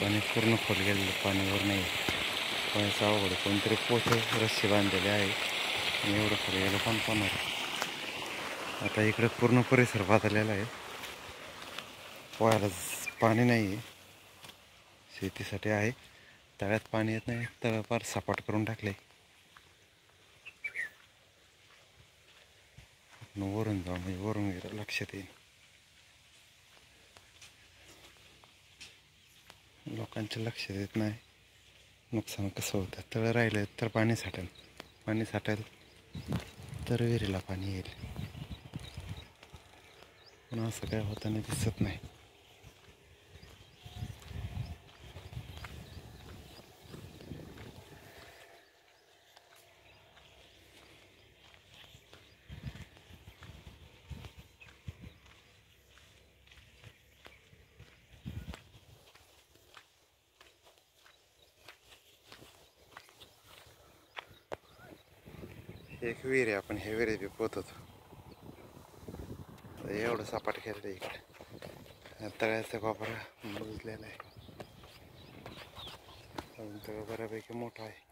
पाणी पूर्ण खोल गेलेलं, पाण्यावर नाही. पाण्याचं अवघड, कोणतरी पोठे रस्सी बांधलेले आहे आणि एवढं खोल गेलं पण पाहणार. आता इकडे पूर्ण परिसर बांधलेला आहे, पोहायला पाणी नाही आहे. शेतीसाठी आहे, तळ्यात पाणी येत नाही, तळ फार सपाट करून टाकले. वरून जाऊ म्हणजे वरून गेलं लक्षात येईल. लोकांच्या लक्षात येत नाही नुकसान कसं होतं. तळ राहिलं तर पाणी साठेल, पाणी साठेल तर विहिरीला पाणी येईल, पण असं काय होताना दिसत नाही. एक विहीर आहे, आपण हे विहिरीत पोहत होतो. एवढं सपाट केलं इकडे, तळ्याचा कोपरा बुजलेला आहे. तळ बऱ्यापैकी मोठा आहे.